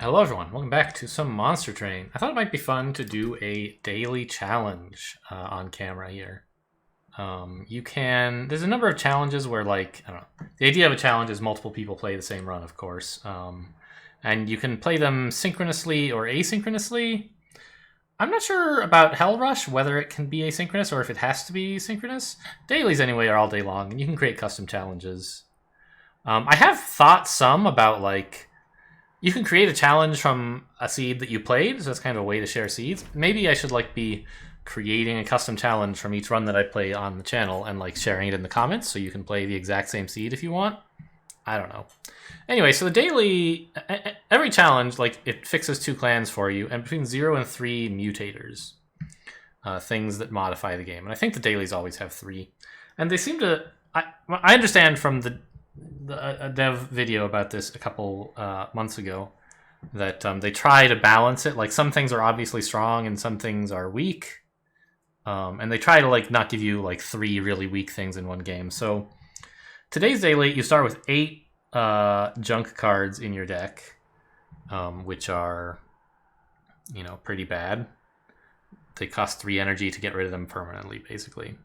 Hello everyone, welcome back to some Monster Train. I thought it might be fun to do a daily challenge on camera here. There's a number of challenges where I don't know, the idea of a challenge is multiple people play the same run, of course. And you can play them synchronously or asynchronously. I'm not sure about Hell Rush, whether it can be asynchronous or if it has to be synchronous. Dailies anyway are all day long, and you can create custom challenges. I have thought some about you can create a challenge from a seed that you played, so that's kind of a way to share seeds. Maybe I should be creating a custom challenge from each run that I play on the channel and sharing it in the comments so you can play the exact same seed if you want. I don't know. Anyway, so the daily, every challenge, it fixes 2 clans for you, and between 0 and 3 mutators, things that modify the game. And I think the dailies always have 3. And they seem to, I understand from a dev video about this a couple months ago that they try to balance it. Some things are obviously strong and some things are weak. And they try to not give you 3 really weak things in one game. So today's daily, you start with 8 junk cards in your deck, which are, pretty bad. They cost 3 energy to get rid of them permanently, basically.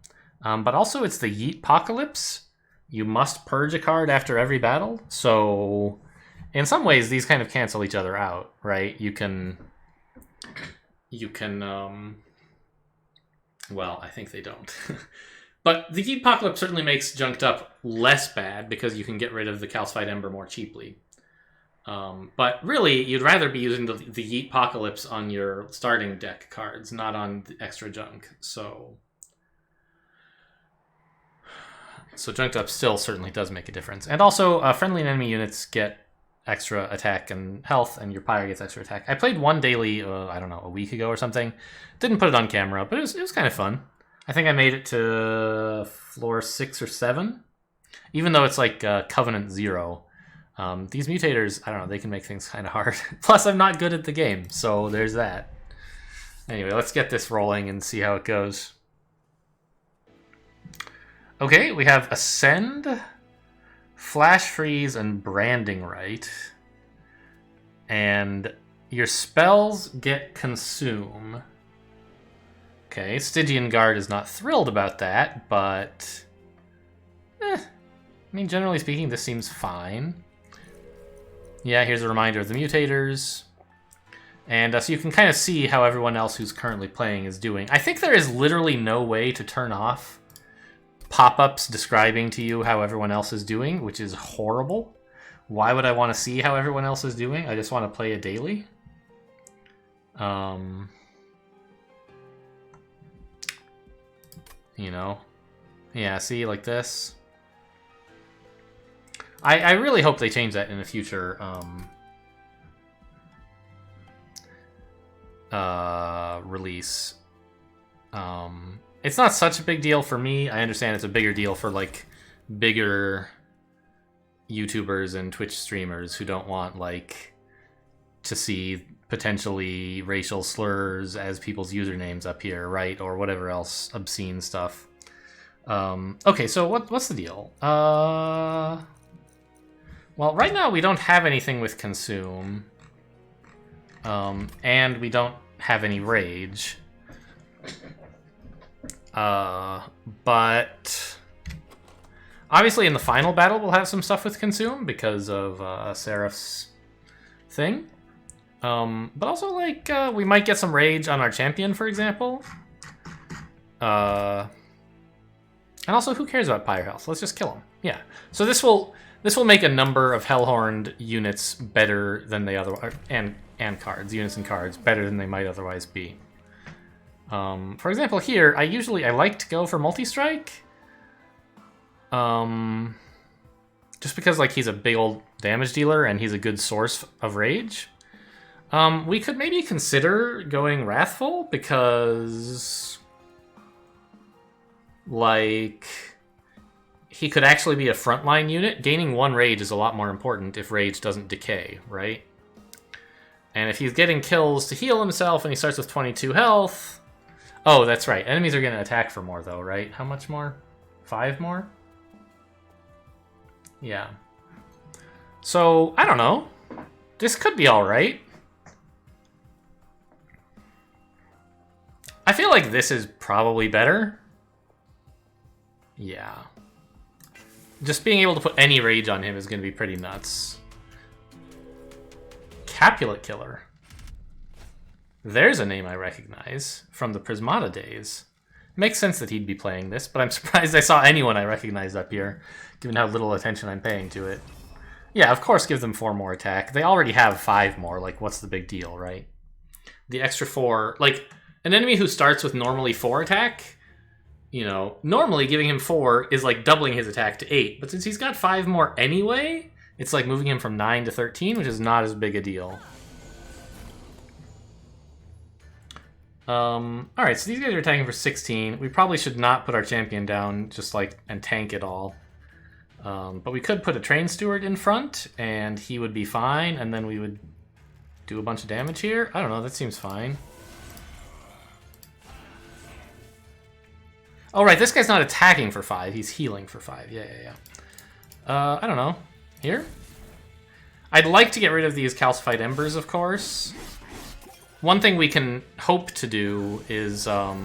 But also it's the Yeetpocalypse. You must purge a card after every battle. So in some ways, these kind of cancel each other out, right? You can, well, I think they don't. But the Yeetpocalypse certainly makes Junked Up less bad because you can get rid of the Calcified Ember more cheaply. But really, you'd rather be using the Yeetpocalypse on your starting deck cards, not on the extra junk. So Junked Up still certainly does make a difference. And also, friendly and enemy units get extra attack and health, and your Pyre gets extra attack. I played one daily, I don't know, a week ago or something. Didn't put it on camera, but it was kind of fun. I think I made it to floor 6 or 7. Even though it's Covenant 0. These mutators, I don't know, they can make things kind of hard. Plus, I'm not good at the game, so there's that. Anyway, let's get this rolling and see how it goes. Okay, we have Ascend, Flash Freeze, and Branding Right. And your spells get Consume. Okay, Stygian Guard is not thrilled about that, but I mean, generally speaking, this seems fine. Yeah, here's a reminder of the mutators. And so you can kind of see how everyone else who's currently playing is doing. I think there is literally no way to turn off pop-ups describing to you how everyone else is doing, which is horrible. Why would I want to see how everyone else is doing? I just want to play a daily. Yeah, see, like this. I really hope they change that in a future release. It's not such a big deal for me. I understand it's a bigger deal for bigger YouTubers and Twitch streamers who don't want to see potentially racial slurs as people's usernames up here, right? Or whatever else obscene stuff. Okay, so what's the deal? Well, right now we don't have anything with Consume. And we don't have any Rage. But obviously in the final battle we'll have some stuff with Consume because of Seraph's thing. But also we might get some Rage on our champion, for example. And also, who cares about Pyre Health? Let's just kill him. Yeah. So this will make a number of Hellhorned units better than they otherwise, and cards, units and cards, better than they might otherwise be. For example, here, I like to go for Multi-Strike. Just because, he's a big old damage dealer and he's a good source of Rage. We could maybe consider going Wrathful because, he could actually be a frontline unit. Gaining 1 Rage is a lot more important if Rage doesn't decay, right? And if he's getting kills to heal himself and he starts with 22 health... Oh, that's right. Enemies are going to attack for more, though, right? How much more? 5 more? Yeah. So, I don't know. This could be alright. I feel like this is probably better. Yeah. Just being able to put any rage on him is going to be pretty nuts. Capulet Killer. There's a name I recognize from the Prismata days. Makes sense that he'd be playing this, but I'm surprised I saw anyone I recognized up here, given how little attention I'm paying to it. Yeah, of course give them 4 more attack. They already have 5 more, like what's the big deal, right? The extra 4, like an enemy who starts with normally 4 attack, you know, normally giving him 4 is like doubling his attack to 8, but since he's got 5 more anyway, it's like moving him from 9 to 13, which is not as big a deal. Alright, so these guys are attacking for 16. We probably should not put our champion down just like and tank it all. But we could put a train steward in front and he would be fine, and then we would do a bunch of damage here. I don't know, that seems fine. Oh right, this guy's not attacking for 5, he's healing for 5. Yeah. I don't know. Here? I'd like to get rid of these calcified embers, of course. One thing we can hope to do is, oh,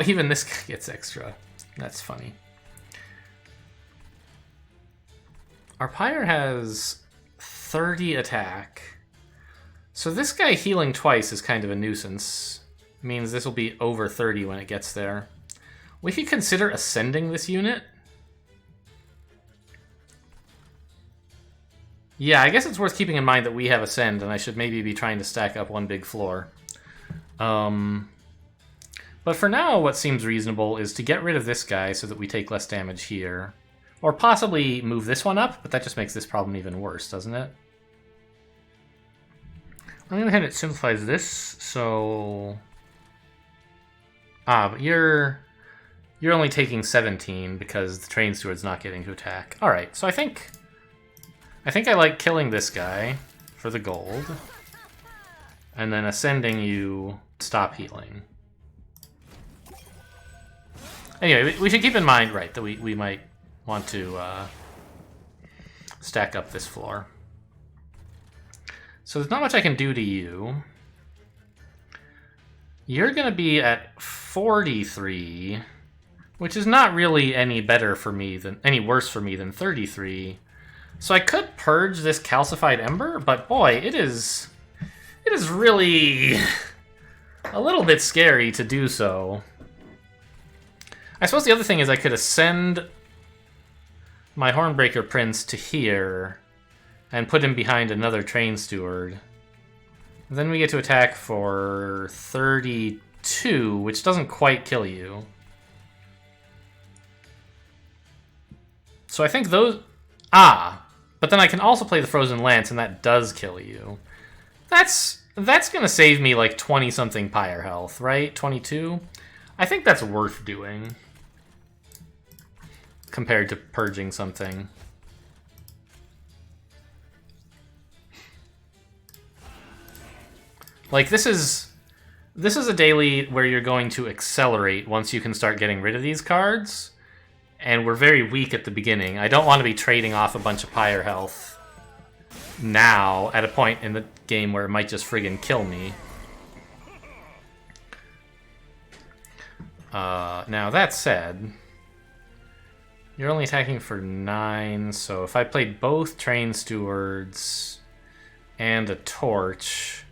even this guy gets extra. That's funny. Our Pyre has 30 attack. So this guy healing twice is kind of a nuisance. Means this will be over 30 when it gets there. We could consider ascending this unit. Yeah, I guess it's worth keeping in mind that we have Ascend, and I should maybe be trying to stack up one big floor. But for now, what seems reasonable is to get rid of this guy so that we take less damage here. Or possibly move this one up, but that just makes this problem even worse, doesn't it? On the other hand, it simplifies this, so... Ah, but you're only taking 17 because the train steward's not getting to attack. Alright, so I think I like killing this guy for the gold, and then ascending you, stop healing. Anyway, we should keep in mind, right, that we might want to stack up this floor. So there's not much I can do to you. You're going to be at 43, which is not really any better for me than any worse for me than 33. So I could purge this calcified ember, but boy, it is really a little bit scary to do so. I suppose the other thing is I could ascend my Hornbreaker Prince to here and put him behind another train steward. Then we get to attack for 32, which doesn't quite kill you. So I think those... Ah! But then I can also play the Frozen Lance, and that does kill you. That's gonna save me like 20-something Pyre health, right? 22? I think that's worth doing. Compared to purging something. Like, this is a daily where you're going to accelerate once you can start getting rid of these cards. And we're very weak at the beginning. I don't want to be trading off a bunch of Pyre health now at a point in the game where it might just friggin' kill me. Now, that said, you're only attacking for 9, so if I played both Train Stewards and a Torch,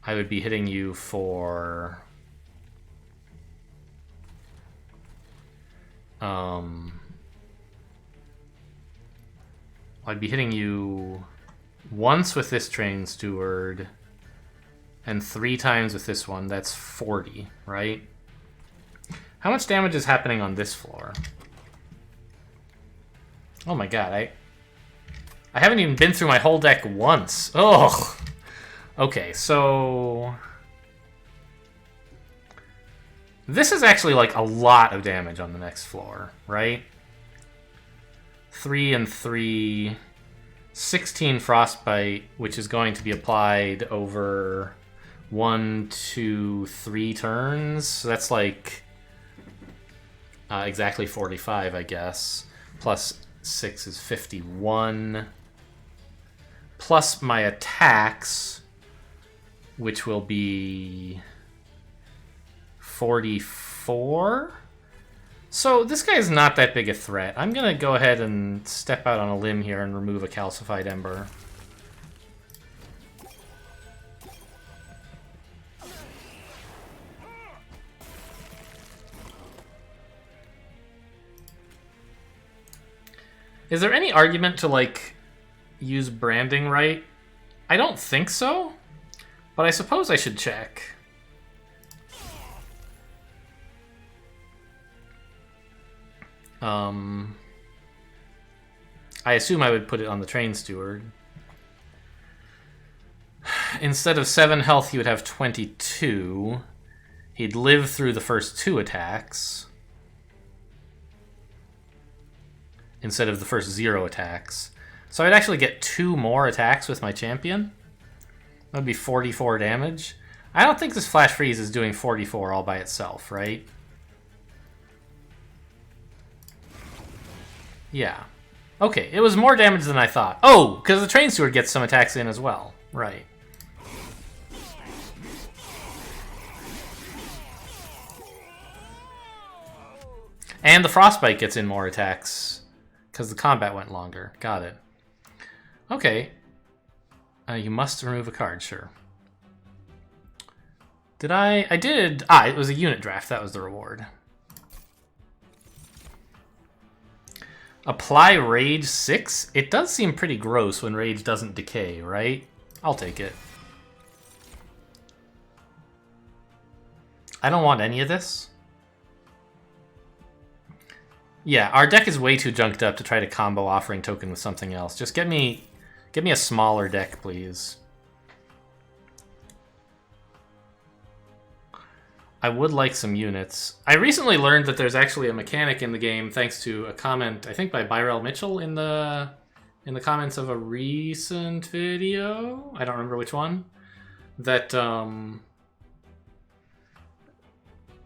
I would be hitting you for... I'd be hitting you once with this Train Steward and 3 times with this one. That's 40, right? How much damage is happening on this floor? Oh my god, I haven't even been through my whole deck once. Oh. Okay, so this is actually like a lot of damage on the next floor, right? 3 and 3, 16 Frostbite, which is going to be applied over 1, 2, 3 turns. So that's like exactly 45, I guess. Plus 6 is 51. Plus my attacks, which will be 44. So this guy is not that big a threat. I'm going to go ahead and step out on a limb here and remove a Calcified Ember. Is there any argument to, like, use branding right? I don't think so, but I suppose I should check. I assume I would put it on the Train Steward. Instead of 7 health, he would have 22. He'd live through the first 2 attacks, instead of the first 0 attacks. So I'd actually get 2 more attacks with my champion. That would be 44 damage. I don't think this Flash Freeze is doing 44 all by itself, right? Yeah. Okay, it was more damage than I thought. Oh, because the Train Steward gets some attacks in as well. Right. And the Frostbite gets in more attacks because the combat went longer. Got it. Okay. You must remove a card, sure. Did I? I did. Ah, it was a unit draft. That was the reward. Apply Rage 6? It does seem pretty gross when Rage doesn't decay, right? I'll take it. I don't want any of this. Yeah, our deck is way too junked up to try to combo Offering Token with something else. Just get me a smaller deck, please. I would like some units. I recently learned that there's actually a mechanic in the game, thanks to a comment, I think by Byrell Mitchell in the comments of a recent video. I don't remember which one. That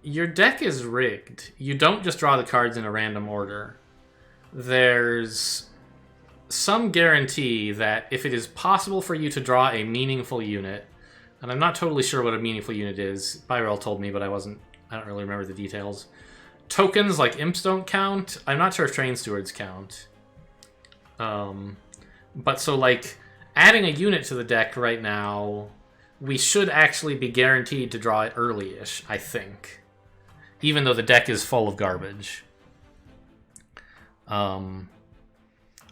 your deck is rigged. You don't just draw the cards in a random order. There's some guarantee that if it is possible for you to draw a meaningful unit, and I'm not totally sure what a meaningful unit is. Byrell told me, but I don't really remember the details. Tokens like imps don't count. I'm not sure if Train Stewards count. But so, like, adding a unit to the deck right now, we should actually be guaranteed to draw it early-ish, I think. Even though the deck is full of garbage.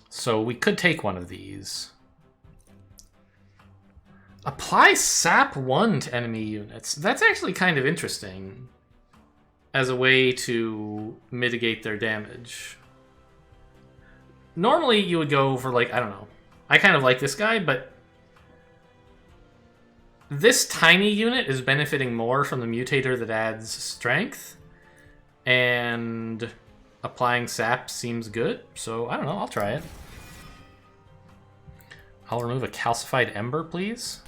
So we could take one of these. Apply Sap 1 to enemy units. That's actually kind of interesting as a way to mitigate their damage. Normally you would go for, like, I don't know. I kind of like this guy, but this tiny unit is benefiting more from the mutator that adds strength, and applying Sap seems good, so I don't know, I'll try it. I'll remove a Calcified Ember, please.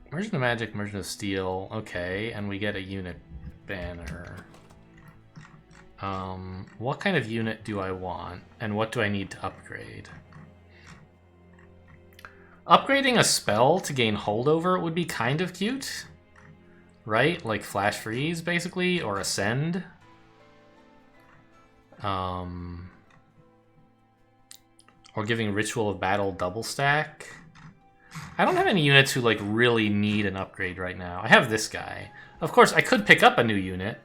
Merchant of Magic, Merchant of Steel, okay, and we get a unit banner. What kind of unit do I want, and what do I need to upgrade? Upgrading a spell to gain holdover would be kind of cute, right? Like Flash Freeze, basically, or Ascend. Or giving Ritual of Battle double stack. I don't have any units who, like, really need an upgrade right now. I have this guy. Of course, I could pick up a new unit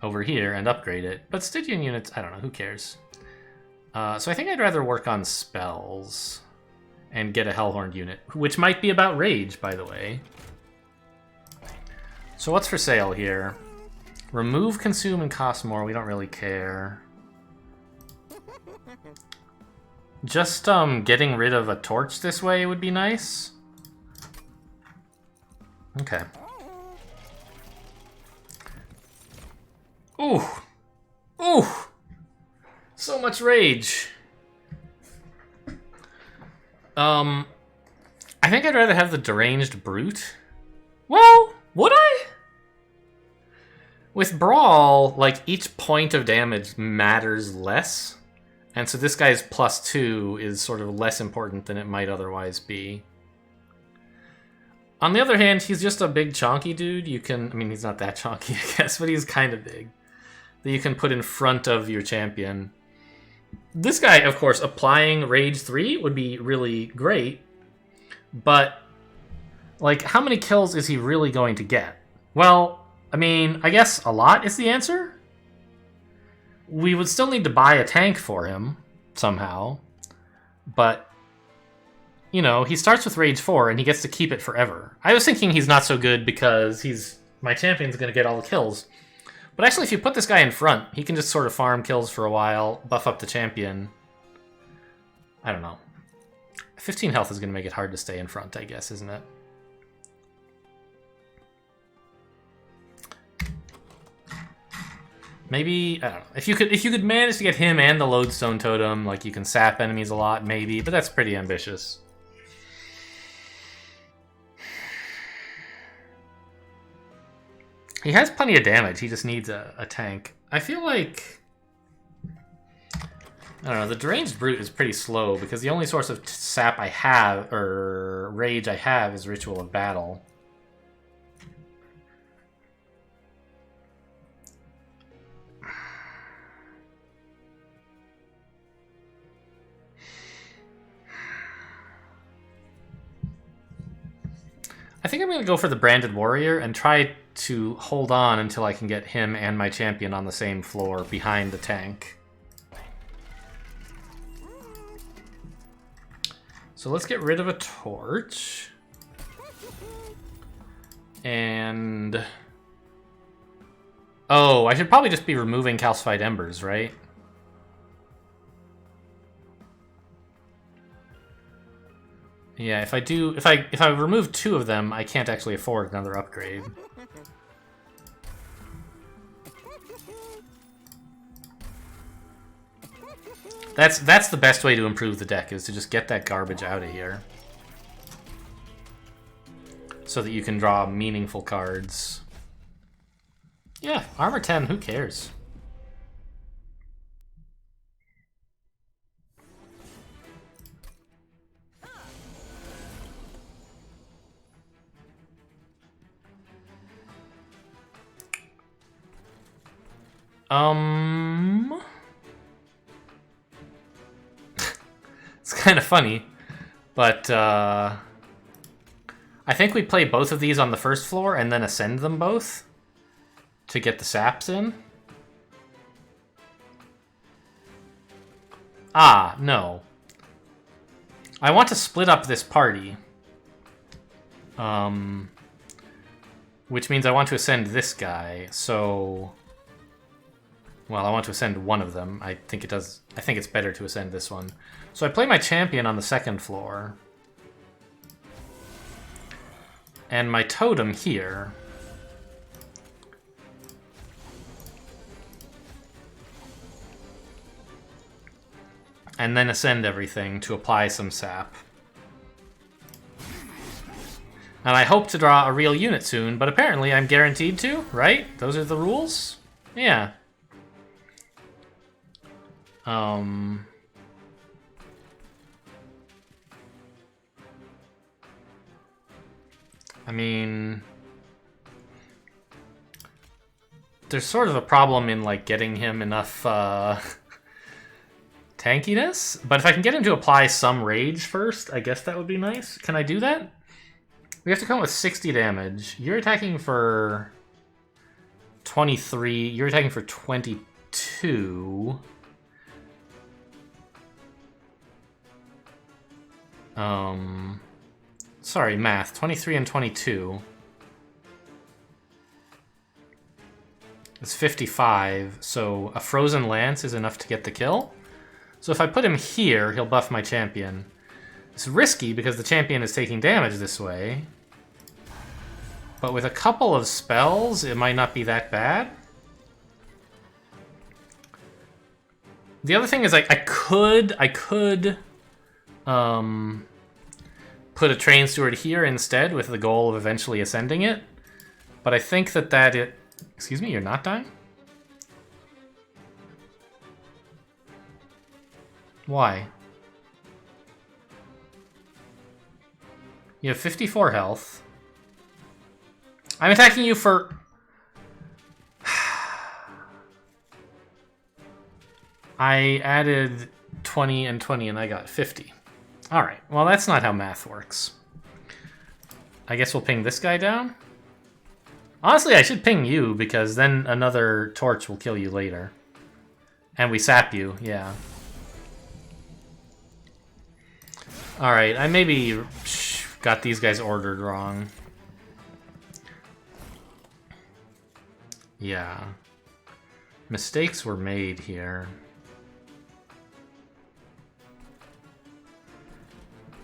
over here and upgrade it, but Stygian units, I don't know, who cares? So I think I'd rather work on spells and get a Hellhorn unit, which might be about Rage, by the way. So what's for sale here? Remove, consume, and cost more. We don't really care. Just getting rid of a torch this way would be nice. Okay. Ooh. Ooh. So much rage. I think I'd rather have the Deranged Brute. Well, would I? With Brawl, like, each point of damage matters less. And so this guy's +2 is sort of less important than it might otherwise be. On the other hand, he's just a big chonky dude. You can... I mean, he's not that chonky, I guess, but he's kind of big. That you can put in front of your champion. This guy, of course, applying Rage 3 would be really great. But, like, how many kills is he really going to get? Well... I mean, I guess a lot is the answer. We would still need to buy a tank for him, somehow. But, you know, he starts with Rage 4, and he gets to keep it forever. I was thinking he's not so good because my champion's going to get all the kills. But actually, if you put this guy in front, he can just sort of farm kills for a while, buff up the champion. I don't know. 15 health is going to make it hard to stay in front, I guess, isn't it? Maybe, I don't know. If you could manage to get him and the Lodestone Totem, like, you can sap enemies a lot, maybe, but that's pretty ambitious. He has plenty of damage, he just needs a tank. I feel like... I don't know, the Deranged Brute is pretty slow, because the only source of sap I have, or rage I have, is Ritual of Battle. I think I'm going to go for the Branded Warrior and try to hold on until I can get him and my champion on the same floor behind the tank. So let's get rid of a torch. And... oh, I should probably just be removing Calcified Embers, right? Yeah, if I remove 2 of them, I can't actually afford another upgrade. That's the best way to improve the deck, is to just get that garbage out of here. So that you can draw meaningful cards. Yeah, armor 10, who cares? It's kind of funny, but I think we play both of these on the first floor and then ascend them both to get the saps in. Ah, no. I want to split up this party. Which means I want to ascend this guy, so... well, I want to ascend one of them. I think it's better to ascend this one. So I play my champion on the second floor. And my totem here. And then ascend everything to apply some sap. And I hope to draw a real unit soon, but apparently I'm guaranteed to, right? Those are the rules? Yeah. I mean, there's sort of a problem in, like, getting him enough, tankiness, but if I can get him to apply some rage first, I guess that would be nice. Can I do that? We have to come up with 60 damage. You're attacking for 23. You're attacking for 22. Sorry, math. 23 and 22. It's 55, so a Frozen Lance is enough to get the kill. So if I put him here, he'll buff my champion. It's risky because the champion is taking damage this way. But with a couple of spells, it might not be that bad. The other thing is, like, I could put a Train Steward here instead with the goal of eventually ascending it. But I think that Excuse me, you're not dying? Why? You have 54 health. I'm attacking you for... I added 20 and 20 and I got 50. Alright, well that's not how math works. I guess we'll ping this guy down? Honestly, I should ping you, because then another torch will kill you later. And we sap you, yeah. Alright, I maybe got these guys ordered wrong. Yeah. Mistakes were made here.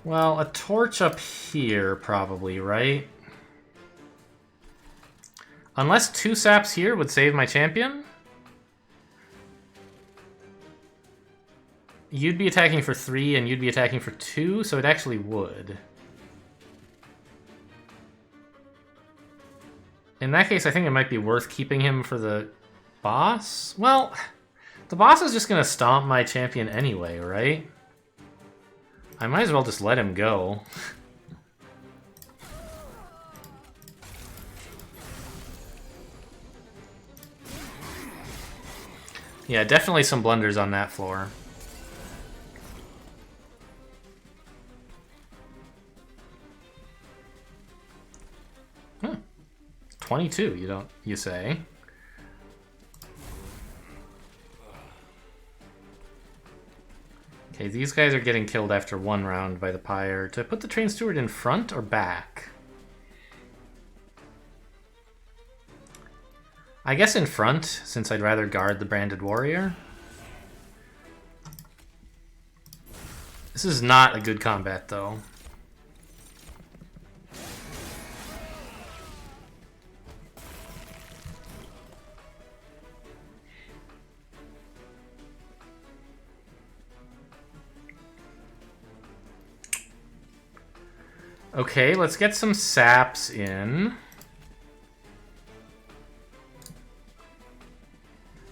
Well, a torch up here, probably, right? Unless 2 saps here would save my champion? You'd be attacking for 3 and you'd be attacking for 2, so it actually would. In that case, I think it might be worth keeping him for the boss. Well, the boss is just gonna stomp my champion anyway, right? I might as well just let him go. Yeah, definitely some blunders on that floor. Huh. 22, you say? Okay, these guys are getting killed after 1 round by the pyre. Do I put the train steward in front or back? I guess in front, since I'd rather guard the branded warrior. This is not a good combat, though. Okay, let's get some saps in.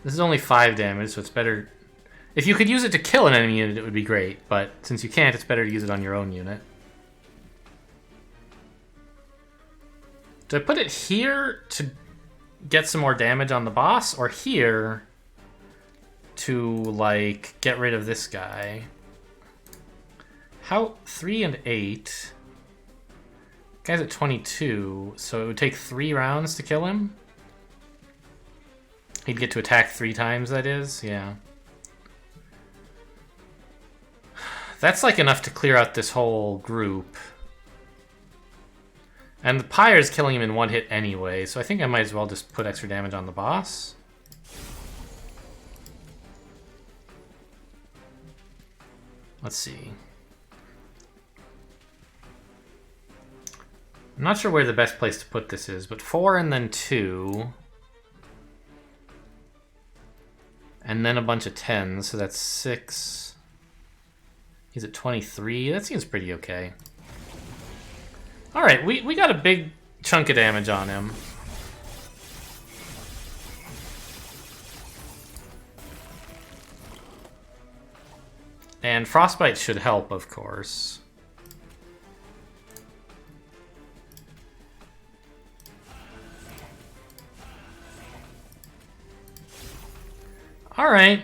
This is only 5 damage, so it's better... If you could use it to kill an enemy unit, it would be great, but since you can't, it's better to use it on your own unit. Do I put it here to get some more damage on the boss, or here to, like, get rid of this guy? How... 3 and 8... Guy's at 22, so it would take 3 rounds to kill him? He'd get to attack 3 times, that is? Yeah. That's like enough to clear out this whole group. And the pyre's killing him in 1 hit anyway, so I think I might as well just put extra damage on the boss. Let's see. I'm not sure where the best place to put this is, but 4 and then 2... And then a bunch of 10s, so that's 6. He's at 23. That seems pretty okay. Alright, we got a big chunk of damage on him. And Frostbite should help, of course. Alright.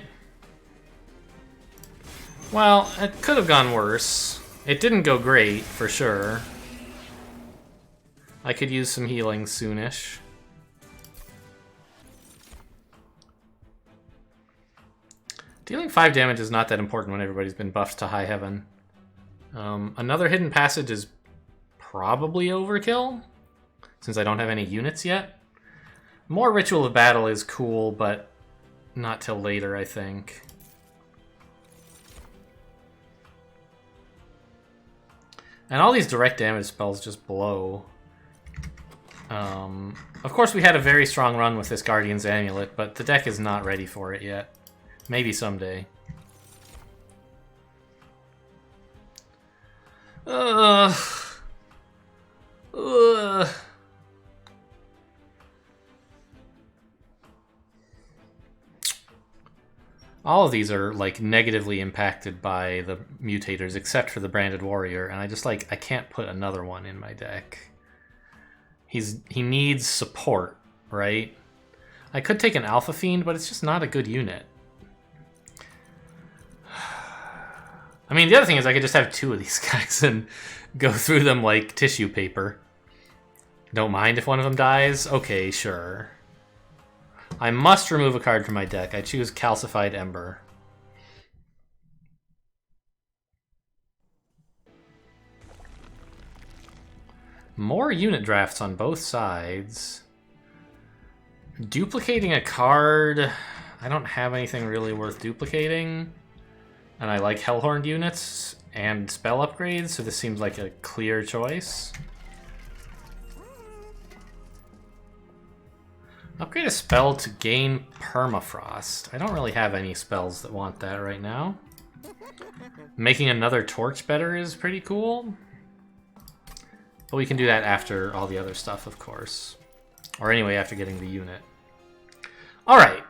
Well, it could have gone worse. It didn't go great, for sure. I could use some healing soonish. Dealing 5 damage is not that important when everybody's been buffed to high heaven. Another hidden passage is probably overkill, since I don't have any units yet. More Ritual of Battle is cool, but not till later, I think. And all these direct damage spells just blow. Of course, we had a very strong run with this Guardian's Amulet, but the deck is not ready for it yet. Maybe someday. All of these are like negatively impacted by the mutators, except for the Branded Warrior, and I just like I can't put another one in my deck. He needs support, right? I could take an Alpha Fiend, but it's just not a good unit. I mean, the other thing is I could just have two of these guys and go through them like tissue paper. Don't mind if one of them dies? Okay, sure. I must remove a card from my deck. I choose Calcified Ember. More unit drafts on both sides. Duplicating a card... I don't have anything really worth duplicating. And I like Hellhorned units and spell upgrades, so this seems like a clear choice. Upgrade a spell to gain Permafrost. I don't really have any spells that want that right now. Making another torch better is pretty cool. But we can do that after all the other stuff, of course. Or anyway, after getting the unit. Alright.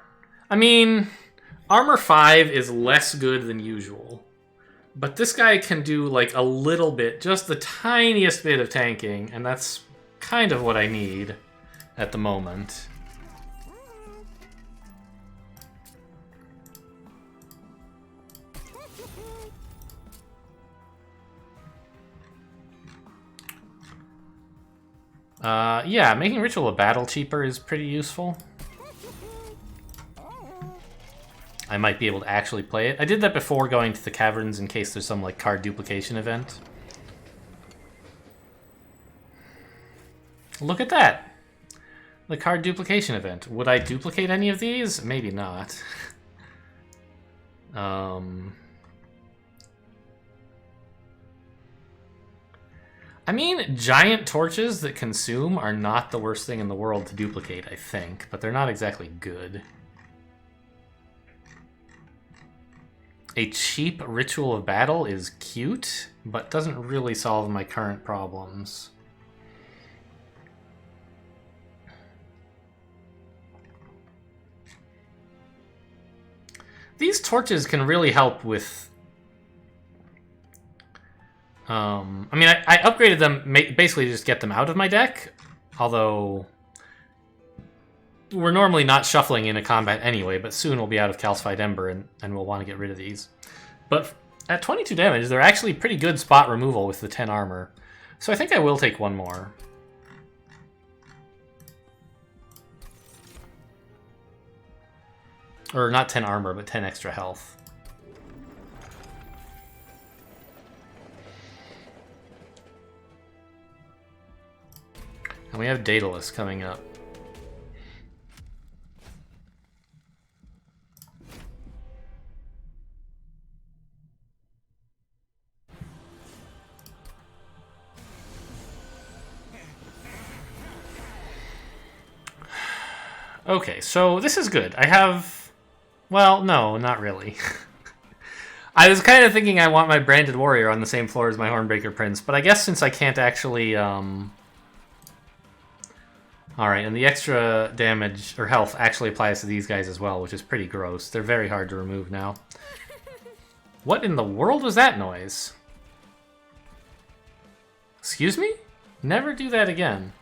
I mean, Armor 5 is less good than usual. But this guy can do like a little bit, just the tiniest bit of tanking, and that's kind of what I need at the moment. Yeah, making Ritual of Battle cheaper is pretty useful. I might be able to actually play it. I did that before going to the caverns in case there's some like card duplication event. Look at that! The card duplication event. Would I duplicate any of these? Maybe not. I mean, giant torches that consume are not the worst thing in the world to duplicate, I think, but they're not exactly good. A cheap Ritual of Battle is cute, but doesn't really solve my current problems. These torches can really help with... I mean, I upgraded them basically to just get them out of my deck, although we're normally not shuffling in a combat anyway, but soon we'll be out of Calcified Ember and we'll want to get rid of these. But at 22 damage, they're actually pretty good spot removal with the 10 armor, so I think I will take one more. Or not 10 armor, but 10 extra health. And we have Daedalus coming up. Okay, so this is good. I have... Well, no, not really. I was kind of thinking I want my Branded Warrior on the same floor as my Hornbreaker Prince, but I guess since I can't actually... Alright, and the extra damage, or health, actually applies to these guys as well, which is pretty gross. They're very hard to remove now. What in the world was that noise? Excuse me? Never do that again.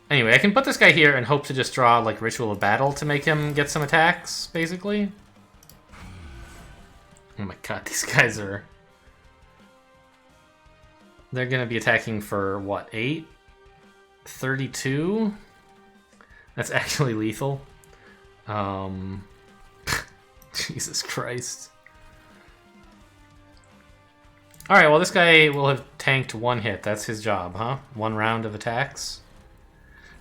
Anyway, I can put this guy here and hope to just draw, like, Ritual of Battle to make him get some attacks, basically. Oh my god, these guys are... They're going to be attacking for, what, 8? 32? That's actually lethal. Jesus Christ. Alright, well this guy will have tanked one hit. That's his job, huh? One round of attacks.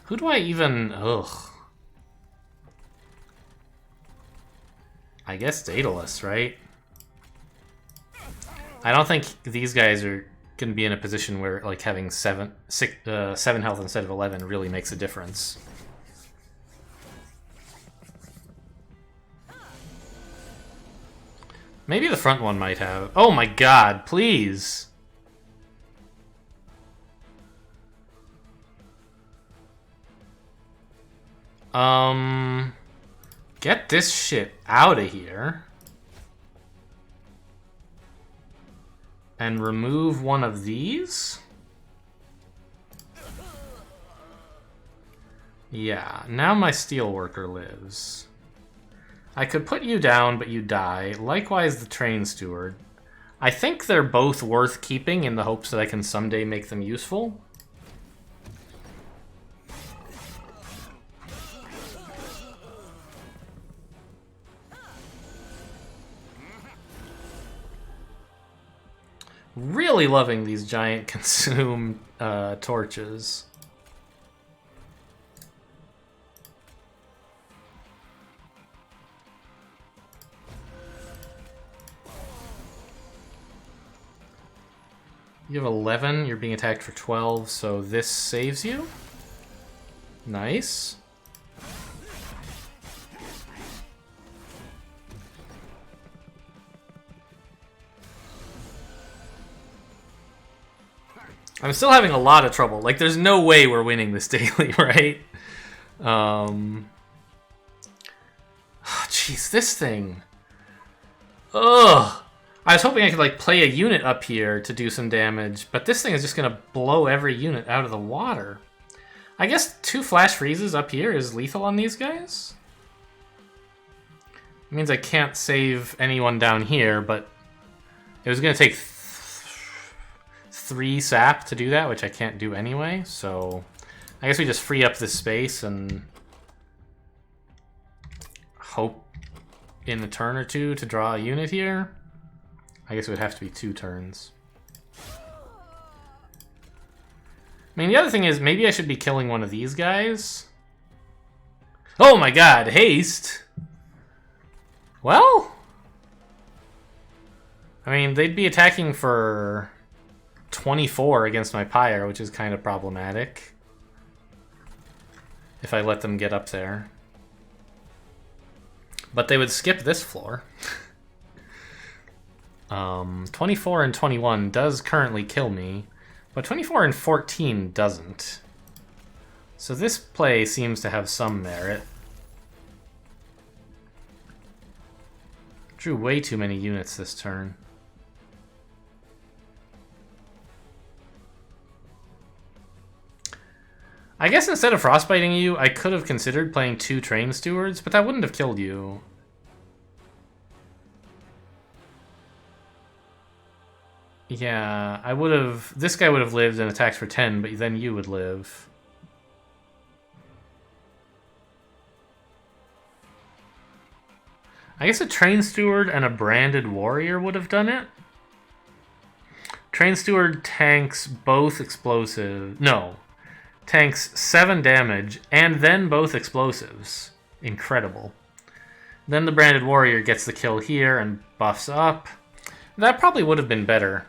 Who do I even... Ugh. I guess Daedalus, right? I don't think these guys are going to be in a position where like having 7 health instead of 11 really makes a difference. Maybe the front one might have. Oh my god, please! Get this shit out of here. And remove one of these. Yeah, now my steelworker lives. I could put you down, but you die. Likewise, the train steward. I think they're both worth keeping in the hopes that I can someday make them useful. Really loving these giant consume torches. You have 11, you're being attacked for 12, so this saves you. Nice. I'm still having a lot of trouble. Like, there's no way we're winning this daily, right? Jeez, this thing. Ugh. I was hoping I could, like, play a unit up here to do some damage, but this thing is just going to blow every unit out of the water. I guess 2 flash freezes up here is lethal on these guys? It means I can't save anyone down here, but it was going to take 3 sap to do that, which I can't do anyway, so I guess we just free up this space and hope in a turn or two to draw a unit here. I guess it would have to be 2 turns. I mean, the other thing is, maybe I should be killing one of these guys. Oh my god, haste! Well? I mean, they'd be attacking for 24 against my Pyre, which is kind of problematic. If I let them get up there. But they would skip this floor. 24 and 21 does currently kill me, but 24 and 14 doesn't. So this play seems to have some merit. Drew way too many units this turn. I guess instead of frostbiting you, I could have considered playing 2 train stewards, but that wouldn't have killed you. Yeah, I would have... This guy would have lived and attacked for 10, but then you would live. I guess a train steward and a branded warrior would have done it. Train steward tanks both explosive... No. Tanks 7 damage and then both explosives. Incredible. Then the branded warrior gets the kill here and buffs up. That probably would have been better.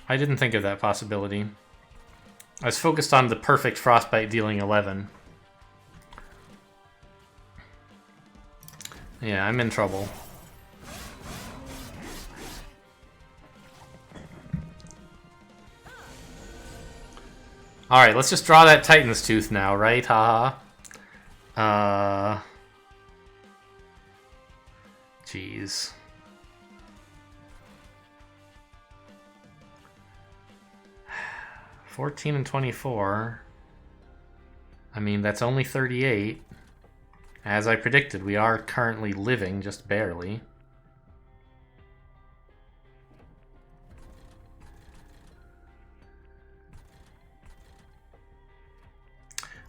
I didn't think of that possibility. I was focused on the perfect frostbite dealing 11. Yeah, I'm in trouble. Alright, let's just draw that Titan's Tooth now, right? Haha. Jeez. $14 and 24. I mean, that's only 38. As I predicted, we are currently living, just barely.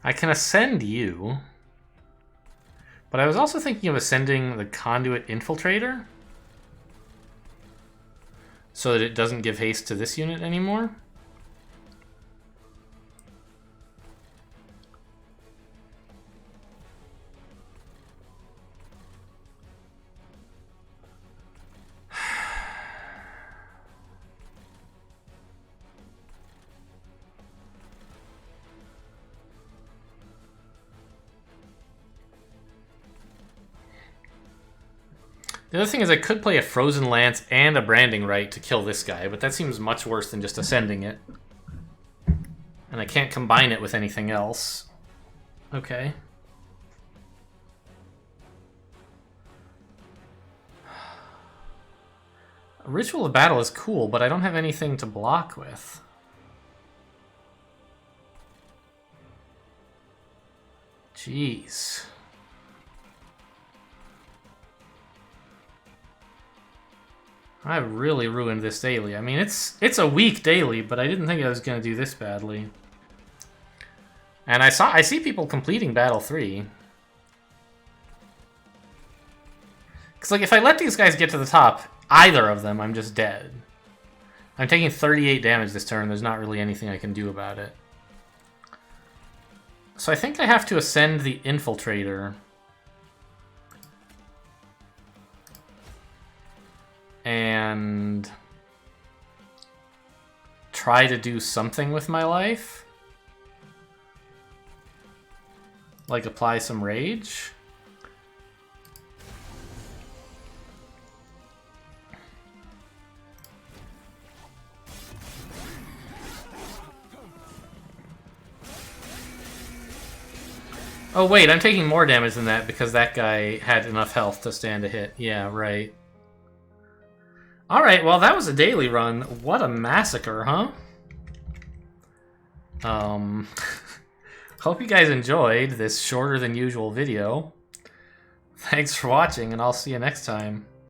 I can ascend you, but I was also thinking of ascending the Conduit Infiltrator so that it doesn't give haste to this unit anymore. The other thing is I could play a Frozen Lance and a Branding Rite to kill this guy, but that seems much worse than just ascending it. And I can't combine it with anything else. Okay. Ritual of Battle is cool, but I don't have anything to block with. Jeez. I really ruined this daily. I mean, it's a weak daily, but I didn't think I was going to do this badly. And I see people completing Battle 3. Because, like, if I let these guys get to the top, either of them, I'm just dead. I'm taking 38 damage this turn. There's not really anything I can do about it. So I think I have to ascend the Infiltrator. And try to do something with my life. Like apply some rage. Oh wait, I'm taking more damage than that because that guy had enough health to stand a hit. Yeah, right. Alright, well that was a daily run. What a massacre, huh? Hope you guys enjoyed this shorter than usual video. Thanks for watching, and I'll see you next time.